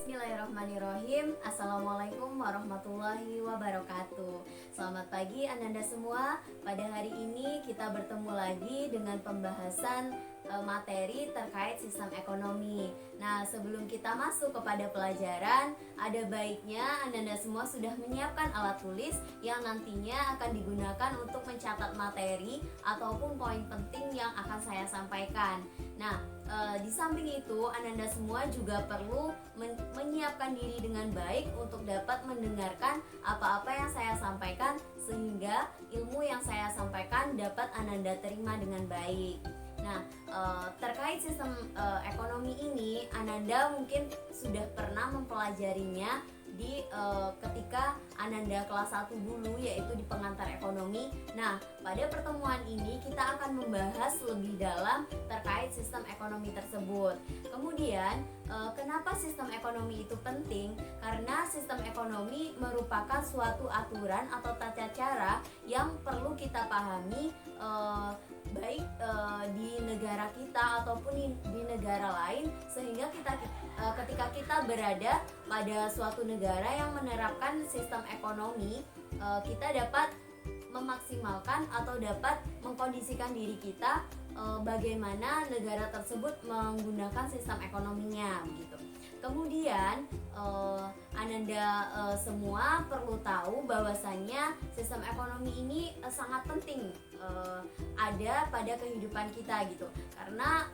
Bismillahirrahmanirrahim. Assalamualaikum warahmatullahi wabarakatuh. Selamat pagi Ananda semua. Pada hari ini kita bertemu lagi dengan pembahasan materi terkait sistem ekonomi. Nah, sebelum kita masuk kepada pelajaran, ada baiknya Ananda semua sudah menyiapkan alat tulis yang nantinya akan digunakan untuk mencatat materi ataupun poin penting yang akan saya sampaikan. Nah, di samping itu Ananda semua juga perlu menyiapkan diri dengan baik untuk dapat mendengarkan apa-apa yang saya sampaikan, sehingga ilmu yang saya sampaikan dapat Ananda terima dengan baik. Nah, terkait sistem ekonomi ini, Ananda mungkin sudah pernah mempelajarinya di ketika Ananda kelas 1 dulu, yaitu di pengantar ekonomi. Nah, pada pertemuan ini kita akan membahas lebih dalam terkait sistem ekonomi tersebut. Kemudian, kenapa sistem ekonomi itu penting? Karena sistem ekonomi merupakan suatu aturan atau tata cara yang perlu kita pahami, baik di negara kita ataupun di negara lain, sehingga ketika kita berada pada suatu negara yang menerapkan sistem ekonomi, kita dapat memaksimalkan atau dapat mengkondisikan diri kita bagaimana negara tersebut menggunakan sistem ekonominya begitu. Kemudian Ananda semua perlu tahu bahwasannya sistem ekonomi ini sangat penting ada pada kehidupan kita gitu. Karena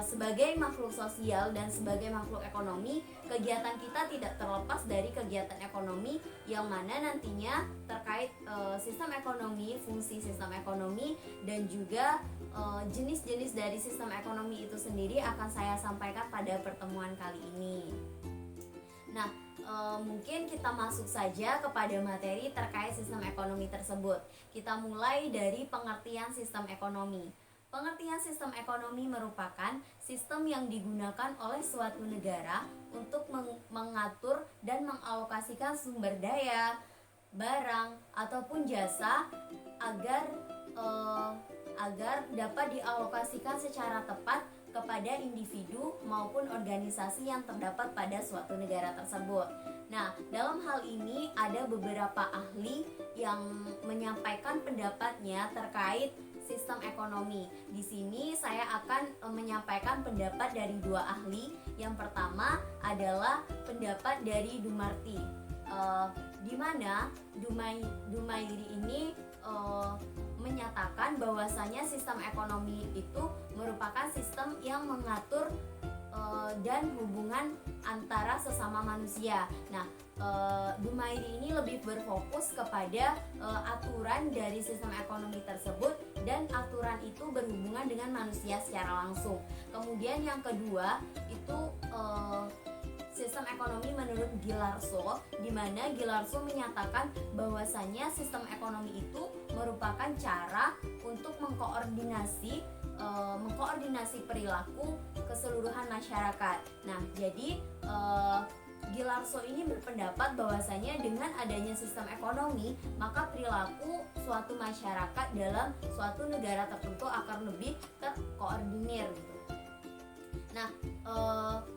sebagai makhluk sosial dan sebagai makhluk ekonomi, kegiatan kita tidak terlepas dari kegiatan ekonomi, yang mana nantinya terkait sistem ekonomi, fungsi sistem ekonomi, dan juga jenis-jenis dari sistem ekonomi itu sendiri akan saya sampaikan pada pertemuan kali ini. Nah, mungkin kita masuk saja kepada materi terkait sistem ekonomi tersebut. Kita mulai dari pengertian sistem ekonomi. Pengertian sistem ekonomi merupakan sistem yang digunakan oleh suatu negara untuk mengatur dan mengalokasikan sumber daya, barang, ataupun jasa agar dapat dialokasikan secara tepat kepada individu maupun organisasi yang terdapat pada suatu negara tersebut. Nah, dalam hal ini ada beberapa ahli yang menyampaikan pendapatnya terkait sistem ekonomi. Di sini saya akan menyampaikan pendapat dari dua ahli. Yang pertama adalah pendapat dari Dumarti, di mana Dumairi ini menyatakan bahwasanya sistem ekonomi itu merupakan sistem yang mengatur dan hubungan antara sesama manusia. Nah, Dumairi ini lebih berfokus kepada aturan dari sistem ekonomi tersebut, dan aturan itu berhubungan dengan manusia secara langsung. Kemudian yang kedua itu sistem ekonomi menurut Gilarso, di mana Gilarso menyatakan bahwasannya sistem ekonomi itu merupakan cara untuk mengkoordinasi perilaku keseluruhan masyarakat. Nah, jadi Gilarso ini berpendapat bahwasanya dengan adanya sistem ekonomi, maka perilaku suatu masyarakat dalam suatu negara tertentu akan lebih terkoordinir gitu. Nah,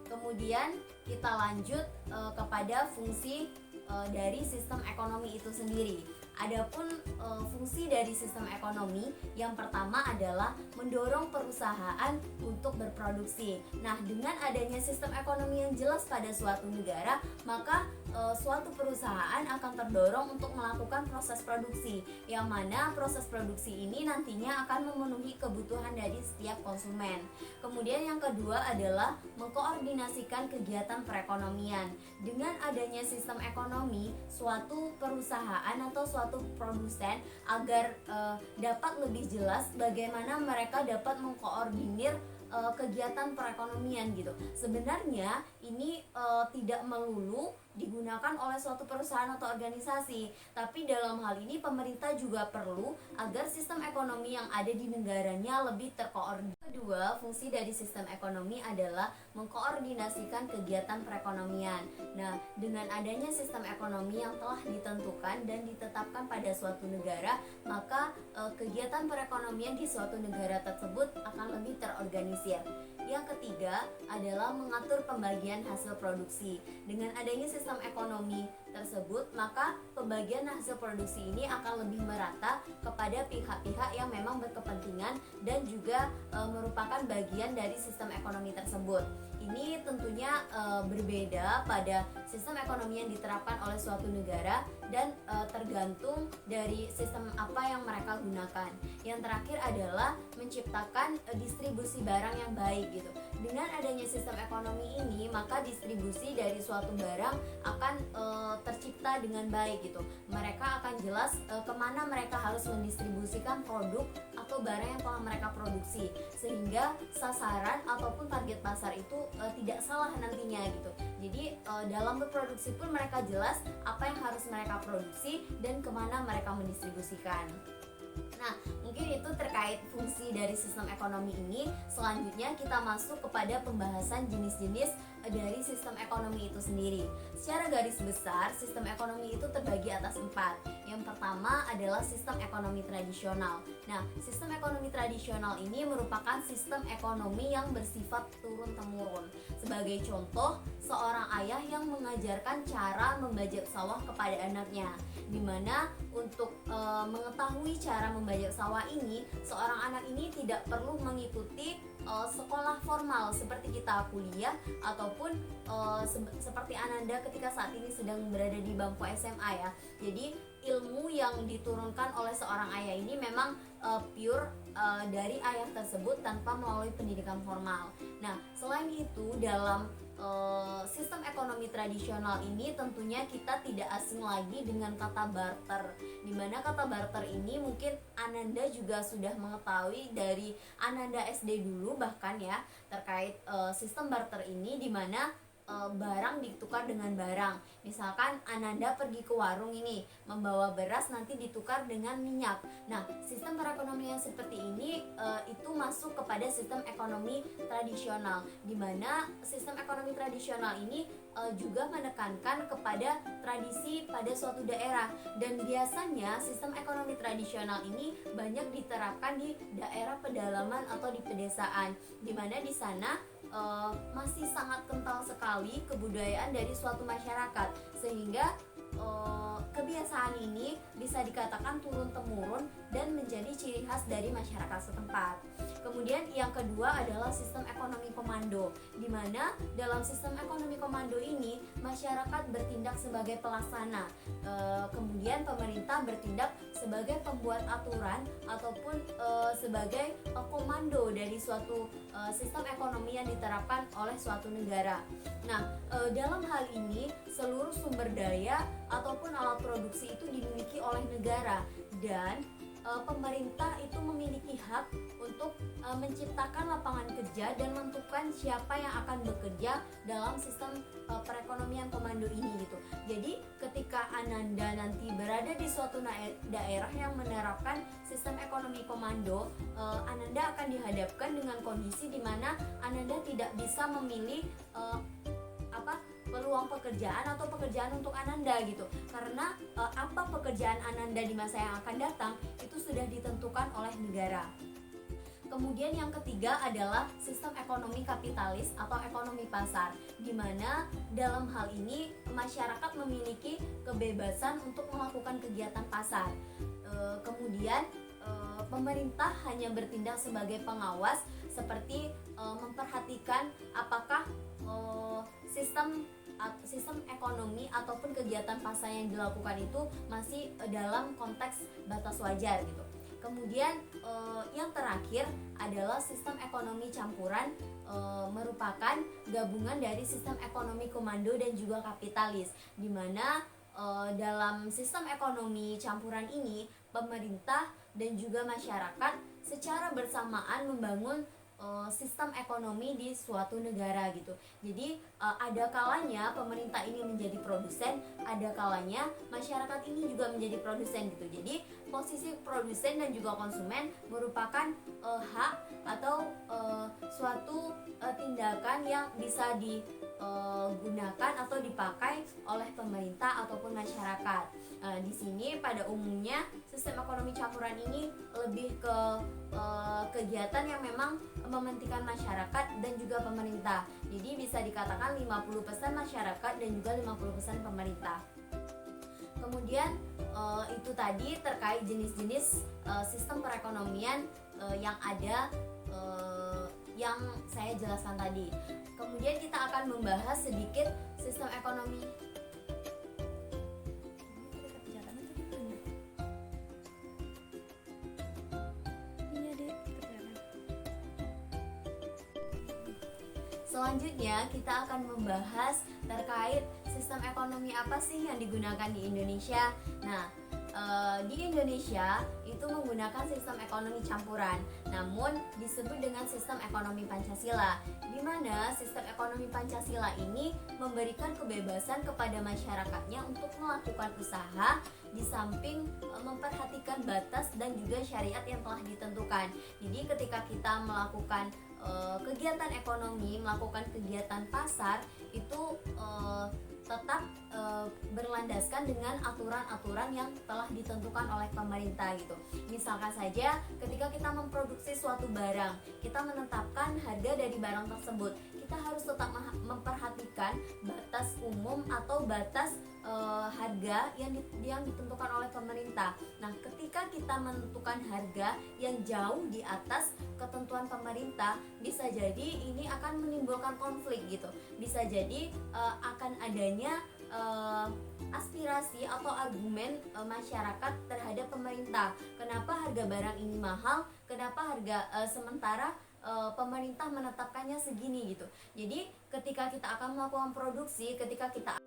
kemudian kita lanjut kepada fungsi dari sistem ekonomi itu sendiri. Adapun fungsi dari sistem ekonomi, yang pertama adalah mendorong perusahaan untuk berproduksi. Nah, dengan adanya sistem ekonomi yang jelas pada suatu negara, maka suatu perusahaan akan terdorong untuk melakukan proses produksi, yang mana proses produksi ini nantinya akan memenuhi kebutuhan dari setiap konsumen. Kemudian yang kedua adalah mengkoordinasikan kegiatan perekonomian. Dengan adanya sistem ekonomi, suatu perusahaan atau suatu produsen agar dapat lebih jelas bagaimana mereka dapat mengkoordinir kegiatan perekonomian gitu. Sebenarnya ini tidak melulu digunakan oleh suatu perusahaan atau organisasi, tapi dalam hal ini pemerintah juga perlu agar sistem ekonomi yang ada di negaranya lebih terkoordinasi. Kedua, fungsi dari sistem ekonomi adalah mengkoordinasikan kegiatan perekonomian. Nah, dengan adanya sistem ekonomi yang telah ditentukan dan ditetapkan pada suatu negara, maka kegiatan perekonomian di suatu negara tersebut akan lebih terorganisir. Yang ketiga adalah mengatur pembagian hasil produksi. Dengan adanya sistem ekonomi tersebut, maka pembagian hasil produksi ini akan lebih merata kepada pihak-pihak yang memang berkepentingan dan juga merupakan bagian dari sistem ekonomi tersebut. Ini tentunya berbeda pada sistem ekonomi yang diterapkan oleh suatu negara dan tergantung dari sistem apa yang mereka gunakan. Yang terakhir adalah menciptakan distribusi barang yang baik gitu. Dengan adanya sistem ekonomi ini, maka distribusi dari suatu barang akan tercipta dengan baik gitu. Mereka akan jelas kemana mereka harus mendistribusikan produk atau barang yang telah mereka produksi, sehingga sasaran ataupun target pasar itu tidak salah nantinya gitu. Jadi dalam berproduksi pun mereka jelas apa yang harus mereka produksi dan kemana mereka mendistribusikan. Nah, mungkin itu terkait fungsi dari sistem ekonomi ini. Selanjutnya kita masuk kepada pembahasan jenis-jenis dari sistem ekonomi itu sendiri. Secara garis besar, sistem ekonomi itu terbagi atas 4. Yang pertama adalah sistem ekonomi tradisional. Nah, sistem ekonomi tradisional ini merupakan sistem ekonomi yang bersifat turun-temurun. Sebagai contoh, seorang ayah yang mengajarkan cara membajak sawah kepada anaknya, di mana untuk mengetahui cara membajak sawah ini, seorang anak ini tidak perlu mengikuti sekolah formal seperti kita kuliah ataupun seperti Ananda ketika saat ini sedang berada di bangku SMA ya. Jadi ilmu yang diturunkan oleh seorang ayah ini memang pure dari ayah tersebut tanpa melalui pendidikan formal. Nah, selain itu dalam sistem ekonomi tradisional ini tentunya kita tidak asing lagi dengan kata barter, dimana kata barter ini mungkin Ananda juga sudah mengetahui dari Ananda SD dulu bahkan ya, terkait sistem barter ini, dimana barang ditukar dengan barang. Misalkan Ananda pergi ke warung ini membawa beras, nanti ditukar dengan minyak. Nah, sistem perekonomian seperti ini itu masuk kepada sistem ekonomi tradisional, di mana sistem ekonomi tradisional ini juga menekankan kepada tradisi pada suatu daerah, dan biasanya sistem ekonomi tradisional ini banyak diterapkan di daerah pedalaman atau di pedesaan, di mana di sana masih sangat kental sekali kebudayaan dari suatu masyarakat, sehingga kebiasaan ini bisa dikatakan turun-temurun dan menjadi ciri khas dari masyarakat setempat. Kemudian yang kedua adalah sistem ekonomi komando, di mana dalam sistem ekonomi komando ini masyarakat bertindak sebagai pelaksana, kemudian pemerintah bertindak sebagai pembuat aturan ataupun sebagai komando dari suatu sistem ekonomi yang diterapkan oleh suatu negara. Nah, dalam hal ini seluruh sumber daya ataupun alat produksi itu dimiliki oleh negara, dan pemerintah itu memiliki hak untuk menciptakan lapangan kerja dan menentukan siapa yang akan bekerja dalam sistem perekonomian komando ini gitu. Jadi ketika Ananda nanti berada di suatu daerah yang menerapkan sistem ekonomi komando, Ananda akan dihadapkan dengan kondisi di mana Ananda tidak bisa memilih peluang pekerjaan atau pekerjaan untuk Ananda gitu, karena apa pekerjaan Ananda di masa yang akan datang itu sudah ditentukan oleh negara. Kemudian yang ketiga adalah sistem ekonomi kapitalis atau ekonomi pasar, di mana dalam hal ini masyarakat memiliki kebebasan untuk melakukan kegiatan pasar. Kemudian pemerintah hanya bertindak sebagai pengawas, seperti memperhatikan apakah sistem ekonomi ataupun kegiatan pasar yang dilakukan itu masih dalam konteks batas wajar gitu. Kemudian yang terakhir adalah sistem ekonomi campuran, merupakan gabungan dari sistem ekonomi komando dan juga kapitalis, di mana dalam sistem ekonomi campuran ini pemerintah dan juga masyarakat secara bersamaan membangun sistem ekonomi di suatu negara gitu. Jadi ada kalanya pemerintah ini menjadi produsen, ada kalanya masyarakat ini juga menjadi produsen gitu. Jadi posisi produsen dan juga konsumen merupakan hak atau suatu tindakan yang bisa digunakan atau dipakai oleh pemerintah ataupun masyarakat. Di sini pada umumnya sistem ekonomi campuran ini lebih ke kegiatan yang memang mementingkan masyarakat dan juga pemerintah. Jadi bisa dikatakan 50% masyarakat dan juga 50% pemerintah. Kemudian itu tadi terkait jenis-jenis sistem perekonomian yang ada, yang saya jelaskan tadi. Kemudian kita akan membahas sedikit sistem ekonomi. Selanjutnya kita akan membahas terkait sistem ekonomi apa sih yang digunakan di Indonesia. Nah, di Indonesia itu menggunakan sistem ekonomi campuran, namun disebut dengan sistem ekonomi Pancasila, di mana sistem ekonomi Pancasila ini memberikan kebebasan kepada masyarakatnya untuk melakukan usaha di samping memperhatikan batas dan juga syariat yang telah ditentukan. Jadi ketika kita melakukan kegiatan ekonomi, melakukan kegiatan pasar itu tetap berlandaskan dengan aturan-aturan yang telah ditentukan oleh pemerintah gitu. Misalkan saja ketika kita memproduksi suatu barang, kita menetapkan harga dari barang tersebut, kita harus tetap memperhatikan batas umum atau batas harga yang ditentukan oleh pemerintah. Nah, ketika kita menentukan harga yang jauh di atas ketentuan pemerintah, bisa jadi ini akan menimbulkan konflik gitu. Bisa jadi akan adanya aspirasi atau argumen masyarakat terhadap pemerintah. Kenapa harga barang ini mahal? Kenapa harga sementara pemerintah menetapkannya segini gitu. Jadi ketika kita akan melakukan produksi, ketika kita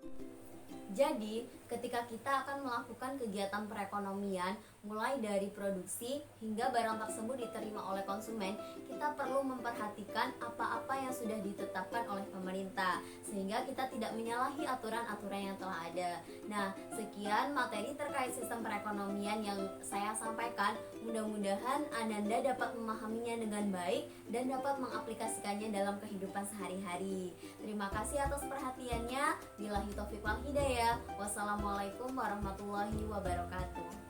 akan melakukan kegiatan perekonomian mulai dari produksi hingga barang tersebut diterima oleh konsumen, kita perlu memperhatikan apa-apa yang sudah ditetapkan oleh pemerintah sehingga kita tidak menyalahi aturan-aturan yang telah ada. Nah, sekian materi terkait sistem perekonomian yang saya sampaikan. Mudah-mudahan Ananda dapat memahaminya dengan baik dan dapat mengaplikasikannya dalam kehidupan sehari-hari. Terima kasih atas perhatiannya. Billahi taufiq wal hidayah. Wassalamualaikum warahmatullahi wabarakatuh.